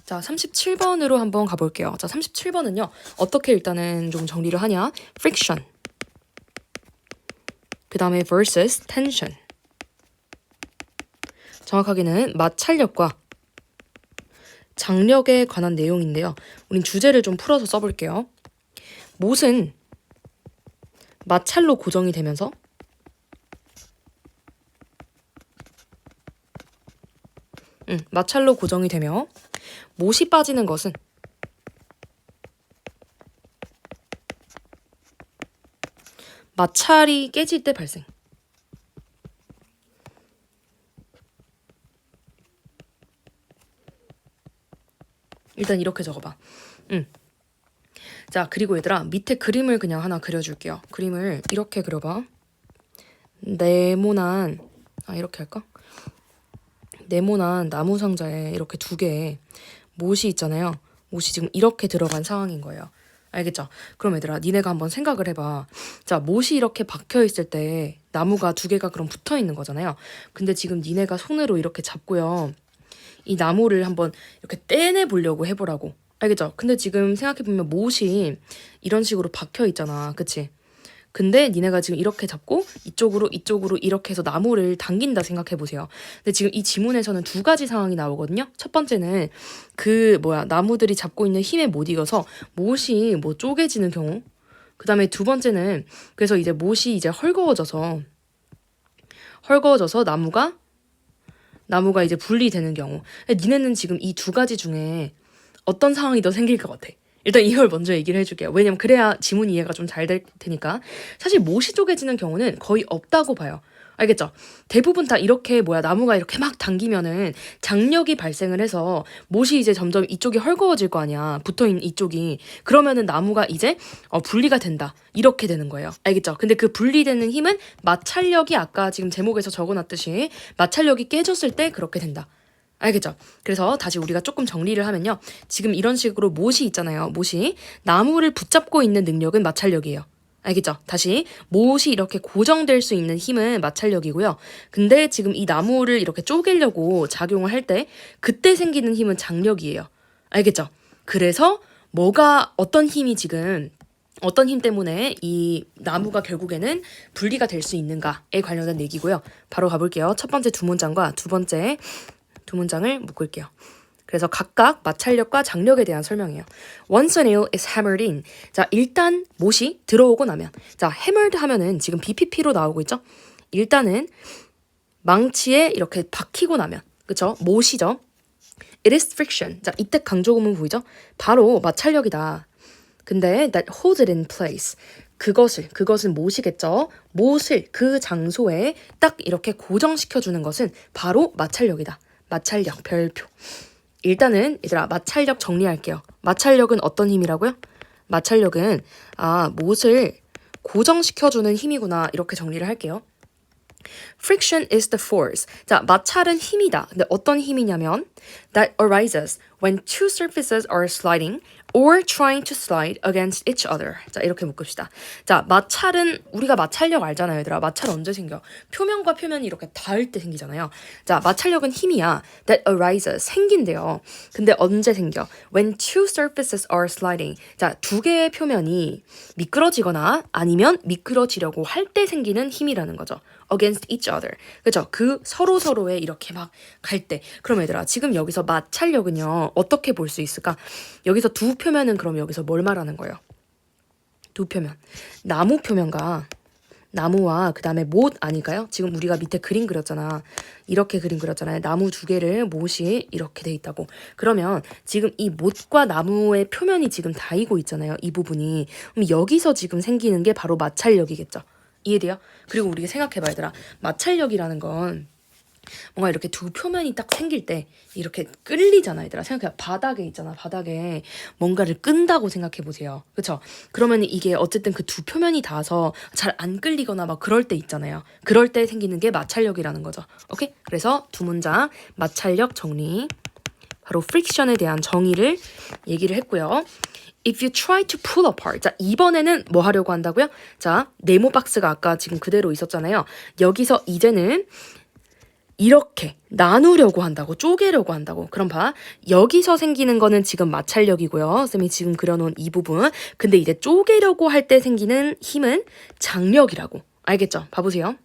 자, 37번으로 한번 가볼게요. 자, 37번은요. 어떻게 일단은 좀 정리를 하냐. friction. 그 다음에 versus tension. 정확하게는 마찰력과 장력에 관한 내용인데요. 우린 주제를 좀 풀어서 써볼게요. 못은 마찰로 고정이 되면서 마찰로 고정이 되며 못이 빠지는 것은 마찰이 깨질 때 발생. 일단 이렇게 적어봐. 자, 그리고 얘들아 밑에 그림을 그냥 하나 그려줄게요. 그림을 이렇게 그려봐. 네모난 이렇게 할까? 네모난 나무 상자에 이렇게 두 개의 못이 있잖아요. 못이 지금 이렇게 들어간 상황인 거예요. 알겠죠? 그럼 얘들아 니네가 한번 생각을 해봐. 자, 못이 이렇게 박혀 있을 때 나무가 두 개가 그럼 붙어 있는 거잖아요. 근데 지금 니네가 손으로 이렇게 잡고요. 이 나무를 한번 이렇게 떼내 보려고 해보라고. 알겠죠? 근데 지금 생각해보면 못이 이런 식으로 박혀 있잖아. 그치? 근데 니네가 지금 이렇게 잡고 이쪽으로 이렇게 해서 나무를 당긴다 생각해보세요. 근데 지금 이 지문에서는 두 가지 상황이 나오거든요. 첫 번째는 나무들이 잡고 있는 힘에 못 이겨서 못이 뭐 쪼개지는 경우. 그 다음에 두 번째는 그래서 이제 못이 이제 헐거워져서 나무가 이제 분리되는 경우. 니네는 지금 이 두 가지 중에 어떤 상황이 더 생길 것 같아? 일단 이걸 먼저 얘기를 해줄게요. 왜냐면 그래야 지문 이해가 좀 잘 될 테니까. 사실 못이 쪼개지는 경우는 거의 없다고 봐요. 알겠죠? 대부분 다 이렇게 나무가 이렇게 막 당기면은 장력이 발생을 해서 못이 이제 점점 이쪽이 헐거워질 거 아니야. 붙어있는 이쪽이. 그러면은 나무가 이제 분리가 된다. 이렇게 되는 거예요. 알겠죠? 근데 그 분리되는 힘은 마찰력이 아까 지금 제목에서 적어놨듯이 마찰력이 깨졌을 때 그렇게 된다. 알겠죠? 그래서 다시 우리가 조금 정리를 하면요. 지금 이런 식으로 못이 있잖아요. 못이. 나무를 붙잡고 있는 능력은 마찰력이에요. 알겠죠? 다시 못이 이렇게 고정될 수 있는 힘은 마찰력이고요. 근데 지금 이 나무를 이렇게 쪼개려고 작용을 할 때 그때 생기는 힘은 장력이에요. 알겠죠? 그래서 어떤 힘이 지금 어떤 힘 때문에 이 나무가 결국에는 분리가 될 수 있는가에 관련된 얘기고요. 바로 가볼게요. 첫 번째 두 문장과 두 번째 두 문장을 묶을게요. 그래서 각각 마찰력과 장력에 대한 설명이에요. Once a nail is hammered in. 자, 일단 못이 들어오고 나면. 자, hammered 하면은 지금 BPP로 나오고 있죠? 일단은 망치에 이렇게 박히고 나면. 그쵸? 못이죠? It is friction. 자, 이때 강조구문 보이죠? 바로 마찰력이다. 근데 that holds it in place. 그것은 못이겠죠? 못을 그 장소에 딱 이렇게 고정시켜주는 것은 바로 마찰력이다. 마찰력, 별표. 일단은 얘들아 마찰력 정리할게요. 마찰력은 어떤 힘이라고요? 마찰력은 못을 고정시켜주는 힘이구나 이렇게 정리를 할게요. Friction is the force. 자, 마찰은 힘이다. 근데 어떤 힘이냐면 that arises when two surfaces are sliding or trying to slide against each other. 자, 이렇게 묶읍시다. 자, 마찰은 우리가 마찰력 알잖아요, 얘들아. 마찰 언제 생겨? 표면과 표면이 이렇게 닿을 때 생기잖아요. 자, 마찰력은 힘이야. That arises. 생긴대요. 근데 언제 생겨? When two surfaces are sliding. 자, 두 개의 표면이 미끄러지거나 아니면 미끄러지려고 할 때 생기는 힘이라는 거죠. against each other. 그죠? 그 서로서로에 이렇게 막 갈 때. 그럼 얘들아, 지금 여기서 마찰력은요, 어떻게 볼 수 있을까? 여기서 두 표면은 그럼 여기서 뭘 말하는 거예요? 두 표면. 나무 표면과 나무와 그 다음에 못 아닐까요? 지금 우리가 밑에 그림 그렸잖아. 이렇게 그림 그렸잖아요. 나무 두 개를 못이 이렇게 돼 있다고. 그러면 지금 이 못과 나무의 표면이 지금 닿이고 있잖아요. 이 부분이. 그럼 여기서 지금 생기는 게 바로 마찰력이겠죠. 이해돼요? 그리고 우리가 생각해봐 얘들아. 마찰력이라는 건 뭔가 이렇게 두 표면이 딱 생길 때 이렇게 끌리잖아 얘들아. 생각해봐. 바닥에 있잖아. 바닥에 뭔가를 끈다고 생각해보세요. 그쵸? 그러면 이게 어쨌든 그 두 표면이 닿아서 잘 안 끌리거나 막 그럴 때 있잖아요. 그럴 때 생기는 게 마찰력이라는 거죠. 오케이? 그래서 두 문장 마찰력 정리. 바로 friction에 대한 정의를 얘기를 했고요. If you try to pull apart. 자, 이번에는 뭐 하려고 한다고요? 자, 네모 박스가 아까 지금 그대로 있었잖아요. 여기서 이제는 이렇게 나누려고 한다고, 쪼개려고 한다고. 그럼 봐. 여기서 생기는 거는 지금 마찰력이고요. 쌤이 지금 그려놓은 이 부분. 근데 이제 쪼개려고 할 때 생기는 힘은 장력이라고. 알겠죠? 봐보세요.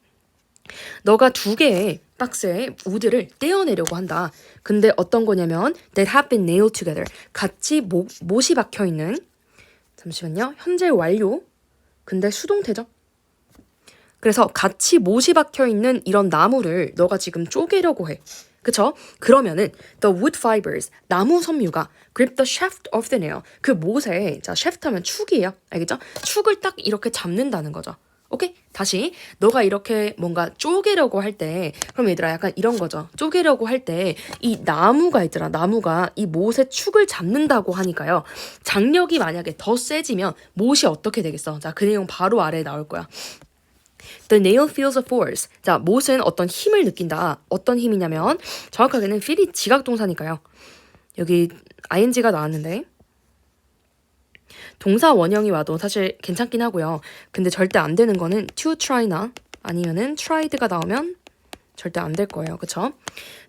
너가 두 개의 박스에 우드를 떼어내려고 한다. 근데 어떤 거냐면 that have been nailed together. 같이 못이 박혀있는, 잠시만요. 현재 완료. 근데 수동태죠. 그래서 같이 못이 박혀있는 이런 나무를 너가 지금 쪼개려고 해. 그쵸? 그러면은 the wood fibers, 나무 섬유가 grip the shaft of the nail. 그 못에, 자, shaft 하면 축이에요. 알겠죠? 축을 딱 이렇게 잡는다는 거죠. 오케이? 다시 너가 이렇게 뭔가 쪼개려고 할 때, 그럼 얘들아 약간 이런 거죠. 쪼개려고 할 때 이 나무가 있더라. 나무가 이 못의 축을 잡는다고 하니까요. 장력이 만약에 더 세지면 못이 어떻게 되겠어? 자, 그 내용 바로 아래에 나올 거야. The nail feels a force. 자, 못은 어떤 힘을 느낀다. 어떤 힘이냐면 정확하게는 feel이 지각동사니까요. 여기 ing가 나왔는데 동사 원형이 와도 사실 괜찮긴 하고요. 근데 절대 안 되는 거는 to try나 아니면은 tried가 나오면 절대 안 될 거예요. 그쵸?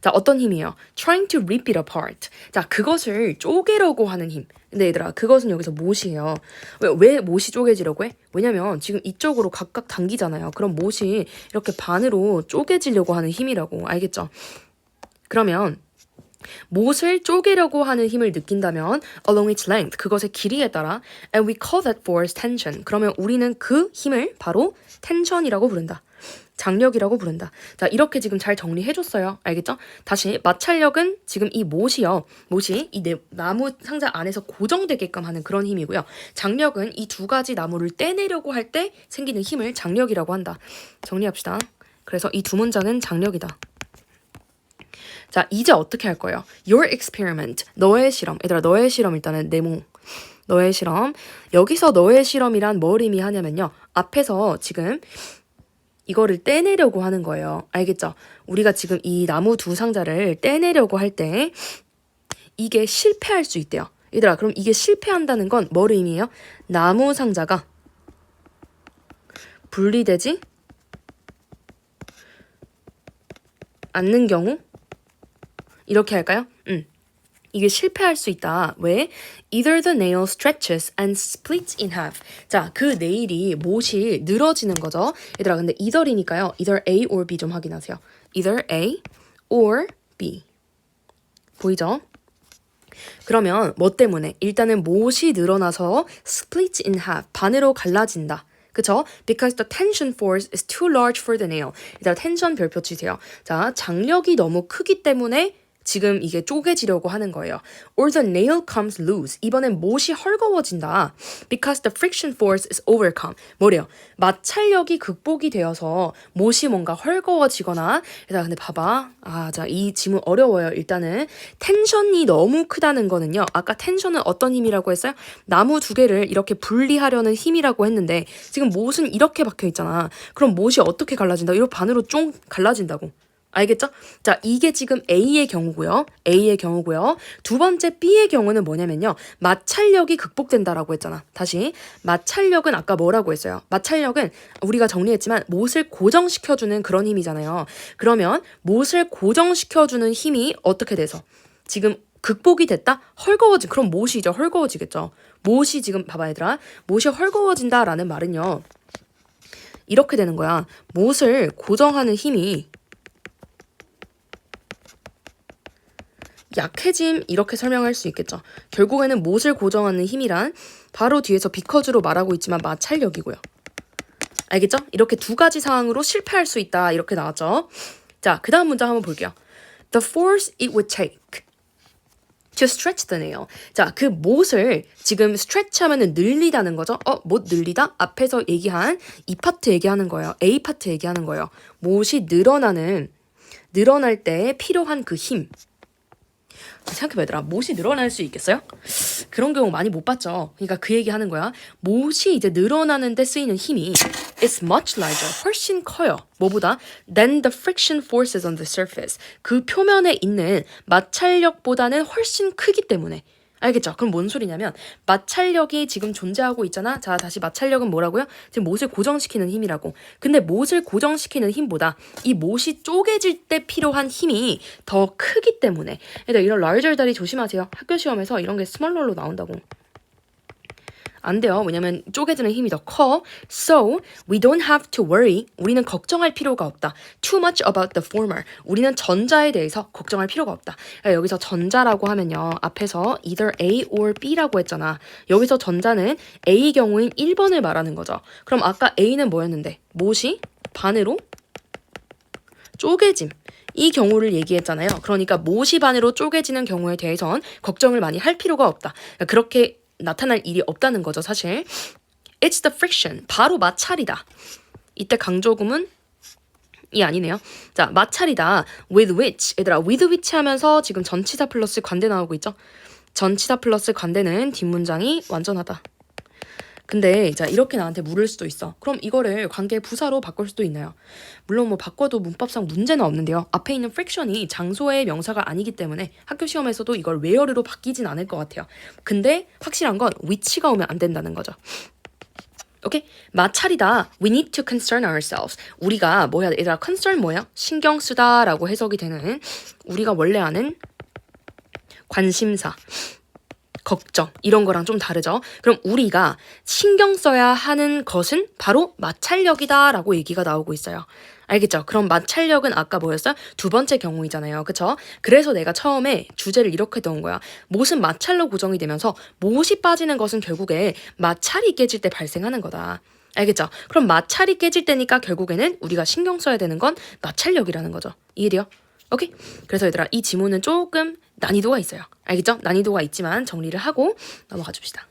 자, 어떤 힘이에요? Trying to rip it apart. 자, 그것을 쪼개려고 하는 힘. 근데 얘들아, 그것은 여기서 못이에요. 왜 못이 쪼개지려고 해? 왜냐면 지금 이쪽으로 각각 당기잖아요. 그럼 못이 이렇게 반으로 쪼개지려고 하는 힘이라고. 알겠죠? 그러면 못을 쪼개려고 하는 힘을 느낀다면 along its length, 그것의 길이에 따라 and we call that force tension. 그러면 우리는 그 힘을 바로 텐션이라고 부른다. 장력이라고 부른다. 자, 이렇게 지금 잘 정리해줬어요. 알겠죠? 다시 마찰력은 지금 이 못이요. 못이 이 나무 상자 안에서 고정되게끔 하는 그런 힘이고요. 장력은 이 두 가지 나무를 떼내려고 할 때 생기는 힘을 장력이라고 한다. 정리합시다. 그래서 이 두 문장은 장력이다. 자, 이제 어떻게 할 거예요? Your experiment, 너의 실험. 얘들아, 너의 실험 일단은 네모. 너의 실험. 여기서 너의 실험이란 뭘 의미하냐면요. 앞에서 지금 이거를 떼내려고 하는 거예요. 알겠죠? 우리가 지금 이 나무 두 상자를 떼내려고 할 때 이게 실패할 수 있대요. 얘들아, 그럼 이게 실패한다는 건 뭘 의미해요? 나무 상자가 분리되지 않는 경우? 이렇게 할까요? 이게 실패할 수 있다. 왜? Either the nail stretches and splits in half. 자, 그 네일이 못이 늘어지는 거죠. 얘들아, 근데 either이니까요. either A or B 좀 확인하세요. either A or B. 보이죠? 그러면 뭐 때문에? 일단은 못이 늘어나서 splits in half. 반으로 갈라진다. 그쵸? Because the tension force is too large for the nail. 일단 텐션 별표 치세요. 자, 장력이 너무 크기 때문에 지금 이게 쪼개지려고 하는 거예요. Or the nail comes loose. 이번엔 못이 헐거워진다. Because the friction force is overcome. 뭐래요? 마찰력이 극복이 되어서 못이 뭔가 헐거워지거나. 근데 봐봐. 자, 이 지문 어려워요. 일단은 텐션이 너무 크다는 거는요. 아까 텐션은 어떤 힘이라고 했어요? 나무 두 개를 이렇게 분리하려는 힘이라고 했는데 지금 못은 이렇게 박혀 있잖아. 그럼 못이 어떻게 갈라진다? 이렇게 반으로 쫑 갈라진다고. 알겠죠? 자, 이게 지금 A의 경우고요. A의 경우고요. 두 번째 B의 경우는 뭐냐면요. 마찰력이 극복된다라고 했잖아. 다시. 마찰력은 아까 뭐라고 했어요? 마찰력은 우리가 정리했지만 못을 고정시켜주는 그런 힘이잖아요. 그러면 못을 고정시켜주는 힘이 어떻게 돼서? 지금 극복이 됐다? 헐거워진. 그럼 못이 이제 헐거워지겠죠. 못이 지금 봐봐 얘들아. 못이 헐거워진다라는 말은요. 이렇게 되는 거야. 못을 고정하는 힘이 약해짐 이렇게 설명할 수 있겠죠. 결국에는 못을 고정하는 힘이란 바로 뒤에서 비커즈로 말하고 있지만 마찰력이고요. 알겠죠? 이렇게 두 가지 상황으로 실패할 수 있다 이렇게 나왔죠. 자, 그 다음 문장 한번 볼게요. The force it would take to stretch the nail. 자, 그 못을 지금 stretch 하면은 늘리다는 거죠. 못 늘리다? 앞에서 얘기한 이 파트 얘기하는 거예요. A 파트 얘기하는 거예요. 못이 늘어날 때 필요한 그 힘. 생각해봐 얘들아. 못이 늘어날 수 있겠어요? 그런 경우 많이 못 봤죠. 그러니까 그 얘기 하는 거야. 못이 이제 늘어나는 데 쓰이는 힘이 is much larger. 훨씬 커요. 뭐보다? Than the friction forces on the surface. 그 표면에 있는 마찰력보다는 훨씬 크기 때문에. 알겠죠? 그럼 뭔 소리냐면 마찰력이 지금 존재하고 있잖아. 자, 다시 마찰력은 뭐라고요? 지금 못을 고정시키는 힘이라고. 근데 못을 고정시키는 힘보다 이 못이 쪼개질 때 필요한 힘이 더 크기 때문에. 얘들 이런 larger 다리 조심하세요. 학교 시험에서 이런 게 smaller로 나온다고. 안 돼요. 왜냐면 쪼개지는 힘이 더 커. So, we don't have to worry. 우리는 걱정할 필요가 없다. Too much about the former. 우리는 전자에 대해서 걱정할 필요가 없다. 여기서 전자라고 하면요. 앞에서 either A or B라고 했잖아. 여기서 전자는 A 경우인 1번을 말하는 거죠. 그럼 아까 A는 뭐였는데? 못이 반으로 쪼개짐. 이 경우를 얘기했잖아요. 그러니까 못이 반으로 쪼개지는 경우에 대해선 걱정을 많이 할 필요가 없다. 그렇게 나타날 일이 없다는 거죠, 사실. It's the friction. 바로 마찰이다. 이때 강조구문 이 아니네요. 자, 마찰이다. With which. 얘들아, with which 하면서 지금 전치사 플러스 관대 나오고 있죠? 전치사 플러스 관대는 뒷문장이 완전하다. 근데 자 이렇게 나한테 물을 수도 있어. 그럼 이거를 관계 부사로 바꿀 수도 있나요? 물론 뭐 바꿔도 문법상 문제는 없는데요. 앞에 있는 friction이 장소의 명사가 아니기 때문에 학교 시험에서도 이걸 where로 바뀌진 않을 것 같아요. 근데 확실한 건 which가 오면 안 된다는 거죠. 오케이? 마찰이다. We need to concern ourselves. 우리가 뭐야? 얘들아 concern 뭐야? 신경 쓰다라고 해석이 되는 우리가 원래 아는 관심사. 걱정 이런 거랑 좀 다르죠. 그럼 우리가 신경 써야 하는 것은 바로 마찰력이다 라고 얘기가 나오고 있어요. 알겠죠? 그럼 마찰력은 아까 뭐였어요? 두 번째 경우이잖아요. 그쵸? 그래서 내가 처음에 주제를 이렇게 넣은 거야. 못은 마찰로 고정이 되면서 못이 빠지는 것은 결국에 마찰이 깨질 때 발생하는 거다. 알겠죠? 그럼 마찰이 깨질 때니까 결국에는 우리가 신경 써야 되는 건 마찰력이라는 거죠. 이해돼요? 오케이? 그래서 얘들아 이 지문은 조금 난이도가 있어요. 알겠죠? 난이도가 있지만 정리를 하고 넘어가 줍시다.